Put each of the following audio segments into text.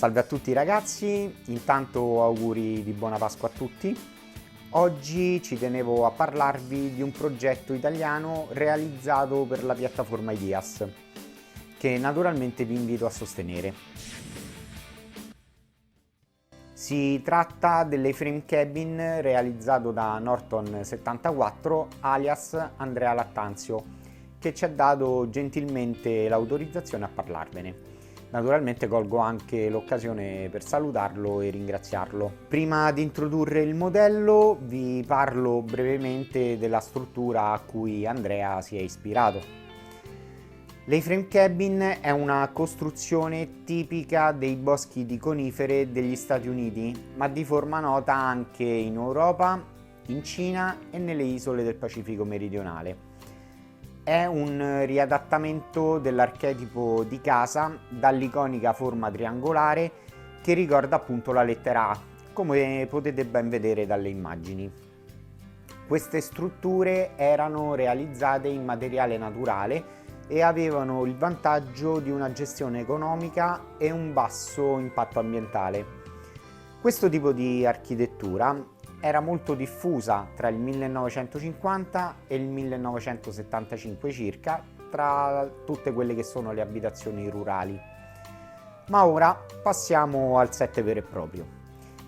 Salve a tutti ragazzi, intanto auguri di buona Pasqua a tutti. Oggi ci tenevo a parlarvi di un progetto italiano realizzato per la piattaforma Ideas, che naturalmente vi invito a sostenere. Si tratta dell'A-Frame Cabin realizzato da Norton74 alias Andrea Lattanzio, che ci ha dato gentilmente l'autorizzazione a parlarvene. Naturalmente colgo anche l'occasione per salutarlo e ringraziarlo. Prima di introdurre il modello vi parlo brevemente della struttura a cui Andrea si è ispirato. L'A-Frame Cabin è una costruzione tipica dei boschi di conifere degli Stati Uniti, ma di forma nota anche in Europa, in Cina e nelle isole del Pacifico meridionale. È un riadattamento dell'archetipo di casa dall'iconica forma triangolare che ricorda appunto la lettera A, come potete ben vedere dalle immagini. Queste strutture erano realizzate in materiale naturale e avevano il vantaggio di una gestione economica e un basso impatto ambientale. Questo tipo di architettura era molto diffusa tra il 1950 e il 1975 circa tra tutte quelle che sono le abitazioni rurali. Ma ora passiamo al set vero e proprio.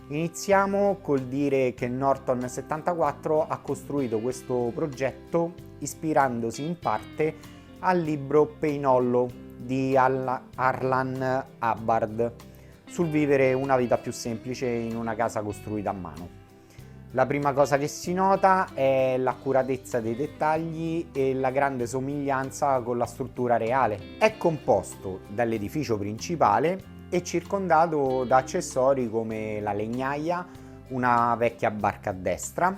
Iniziamo col dire che Norton74 ha costruito questo progetto ispirandosi in parte al libro Pain Hollow di Arlan Hubbard sul vivere una vita più semplice in una casa costruita a mano. La prima cosa che si nota è l'accuratezza dei dettagli e la grande somiglianza con la struttura reale. È composto dall'edificio principale e circondato da accessori come la legnaia, una vecchia barca a destra,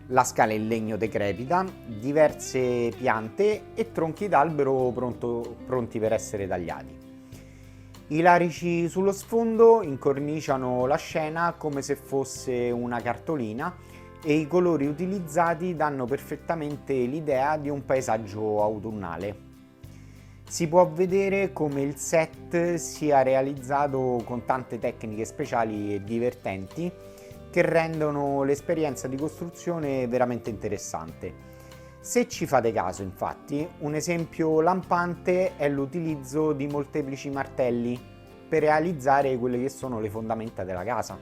la scala in legno decrepita, diverse piante e tronchi d'albero pronti per essere tagliati. I larici sullo sfondo incorniciano la scena come se fosse una cartolina e i colori utilizzati danno perfettamente l'idea di un paesaggio autunnale. Si può vedere come il set sia realizzato con tante tecniche speciali e divertenti che rendono l'esperienza di costruzione veramente interessante. Se ci fate caso, infatti, un esempio lampante è l'utilizzo di molteplici martelli per realizzare quelle che sono le fondamenta della casa.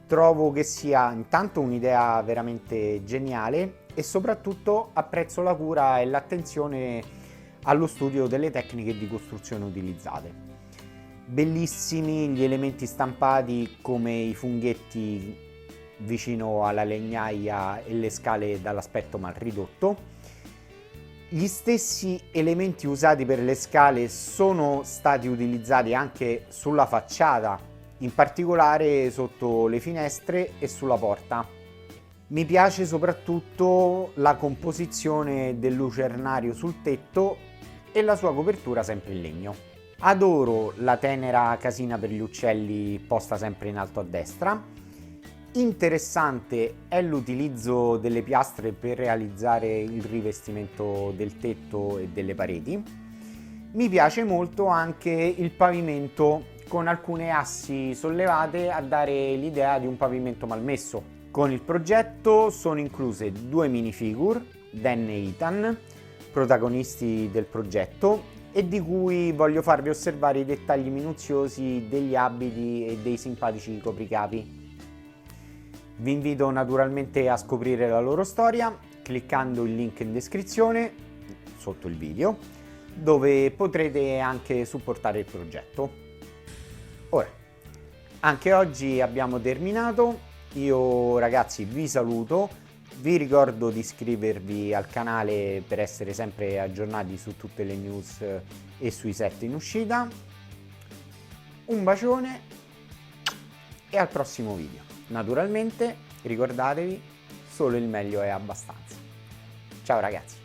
Trovo che sia intanto un'idea veramente geniale e soprattutto apprezzo la cura e l'attenzione allo studio delle tecniche di costruzione utilizzate. Bellissimi gli elementi stampati come i funghetti vicino alla legnaia e le scale dall'aspetto mal ridotto. Gli stessi elementi usati per le scale sono stati utilizzati anche sulla facciata, in particolare sotto le finestre e sulla porta. Mi piace soprattutto la composizione del lucernario sul tetto e la sua copertura sempre in legno. Adoro la tenera casina per gli uccelli posta sempre in alto a destra. Interessante è l'utilizzo delle piastre per realizzare il rivestimento del tetto e delle pareti. Mi piace molto anche il pavimento con alcune assi sollevate a dare l'idea di un pavimento malmesso. Con il progetto sono incluse due minifigure, Dan e Ethan, protagonisti del progetto, e di cui voglio farvi osservare i dettagli minuziosi degli abiti e dei simpatici copricapi. Vi invito naturalmente a scoprire la loro storia cliccando il link in descrizione sotto il video, dove potrete anche supportare il progetto. Ora, anche oggi abbiamo terminato. Io ragazzi vi saluto, vi ricordo di iscrivervi al canale per essere sempre aggiornati su tutte le news e sui set in uscita. Un bacione e al prossimo video. Naturalmente ricordatevi, solo il meglio è abbastanza. Ciao ragazzi!